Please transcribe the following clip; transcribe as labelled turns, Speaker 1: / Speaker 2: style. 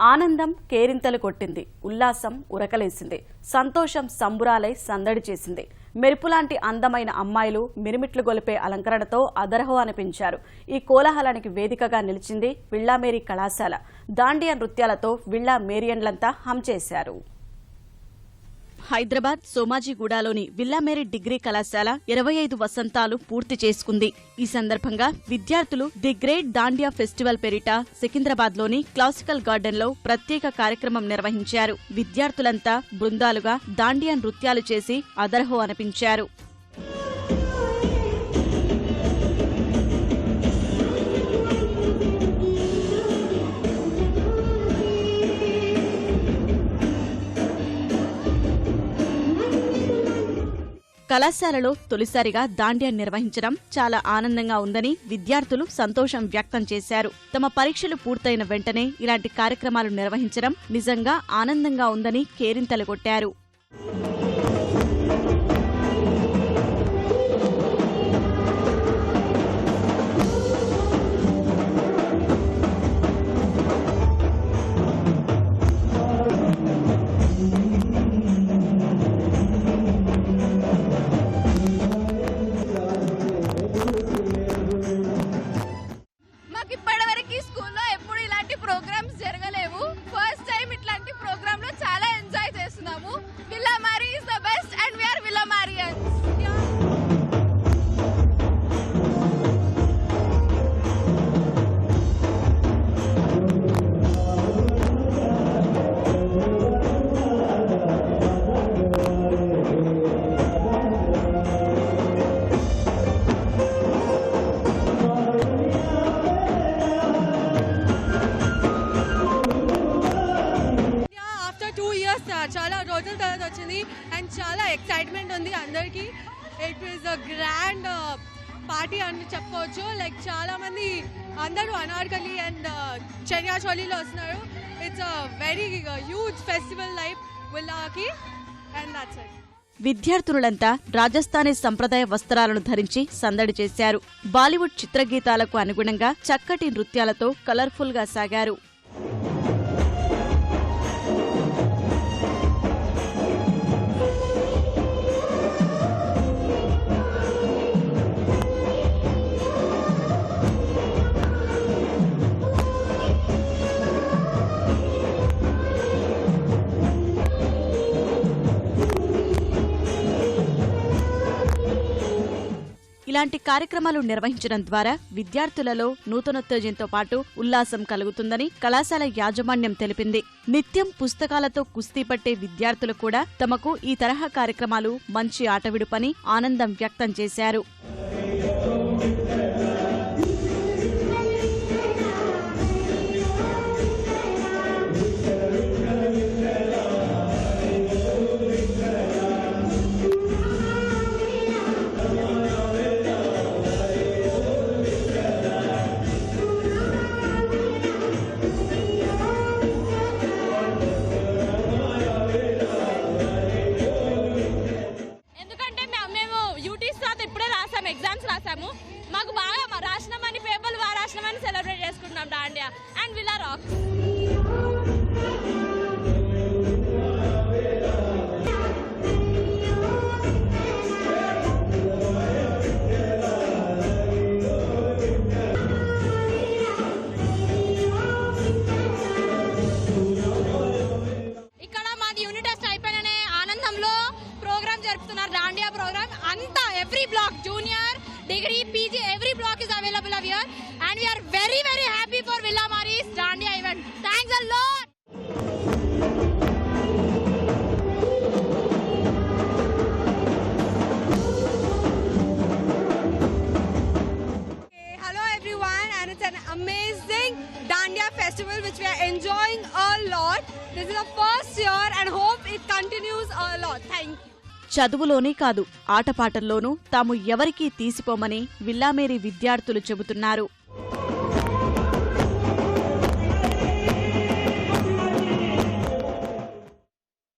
Speaker 1: ఆనందం కేరింతలు కొట్టింది, ఉల్లాసం ఉరకలేసింది, సంతోషం సంబురాలై సందడి చేసింది. మెరుపులాంటి అందమైన అమ్మాయిలు మిరుమిట్లు గొలిపే అలంకరణతో అదరహో అనిపించారు. ఈ కోలాహలానికి వేదికగా నిలిచింది విల్లామేరీ కళాశాల. దాండియా నృత్యాలతో విల్లా మేరియన్లంతా హం చేశారు. హైదరాబాద్ సోమాజిగూడలోని విల్లామేరీ డిగ్రీ కళాశాల 25 వసంతాలు పూర్తి చేసుకుంది. ఈ సందర్భంగా విద్యార్థులు ది గ్రేట్ దాండియా ఫెస్టివల్ పేరిట సికింద్రాబాద్లోని క్లాసికల్ గార్డెన్లో ప్రత్యేక కార్యక్రమం నిర్వహించారు. విద్యార్థులంతా బృందాలుగా దాండియా నృత్యాలు చేసి అదరహో అనిపించారు. కళాశాలలో తొలిసారిగా దాండియా నిర్వహించడం చాలా ఆనందంగా ఉందని విద్యార్థులు సంతోషం వ్యక్తం చేశారు. తమ పరీక్షలు పూర్తయిన వెంటనే ఇలాంటి కార్యక్రమాలు నిర్వహించడం నిజంగా ఆనందంగా ఉందని కేరింతలు కొట్టారు.
Speaker 2: ఇప్పటివరకు స్కూల్లో ఎప్పుడు ఇలాంటి ప్రోగ్రామ్స్ జరగలేవు. ఫస్ట్ టైం ఇట్లాంటి ప్రోగ్రామ్ లో చాలా ఎంజాయ్ చేస్తున్నాము. Villa Marie is the best and we are Villamarians.
Speaker 3: చాలా రోజుల తర్వాత వచ్చింది అండ్ చాలా ఎక్సైట్మెంట్ ఉంది అందరికి. It is a grand party అని చెప్పుకోవచ్చు. లైక్ చాలా మంది అందరూ అనార్కలి అండ్ చనియా చోలీలో వస్తున్నారు. It's a very huge festival life విల్లాకి అండ్ దట్స్ ఇట్.
Speaker 1: విద్యార్థులంతా రాజస్థానీ సంప్రదాయ వస్త్రాలను ధరించి సందడి చేశారు. బాలీవుడ్ చిత్రగీతాలకు అనుగుణంగా చక్కటి నృత్యాలతో కలర్ఫుల్ గా సాగారు. ఇలాంటి కార్యక్రమాలు నిర్వహించడం ద్వారా విద్యార్థులలో నూతనోత్తేజంతో పాటు ఉల్లాసం కలుగుతుందని కళాశాల యాజమాన్యం తెలిపింది. నిత్యం పుస్తకాలతో కుస్తీ పట్టే విద్యార్థులు కూడా తమకు ఈ తరహా కార్యక్రమాలు మంచి ఆటవిడుపని ఆనందం వ్యక్తం చేశారు.
Speaker 2: ఎగ్జామ్స్ రాసాము. మాకు బాగా రాసినామని పేపర్లు బాగా రాసినామని సెలబ్రేట్ చేసుకుంటున్నాం దాండియా అండ్ విల్లా రాక్. ఇక్కడ మాది యూనిట్ టెస్ట్ అయిపోయిననే ఆనందంలో ప్రోగ్రామ్ జరుపుతున్నారు. దాండియా ప్రోగ్రామ్ అంతా every block, junior, degree, PG, every block is available here and we are very happy for Villamari's Dandiya event. Thanks a lot.
Speaker 3: Hello everyone, and it's an amazing Dandiya festival which we are enjoying a lot. This is the first year and hope it continues a lot. Thank you.
Speaker 1: చదువులోనే కాదు ఆటపాటల్లోనూ తాము ఎవరికీ తీసిపోమని విల్లామేరీ విద్యార్థులు చెబుతున్నారు.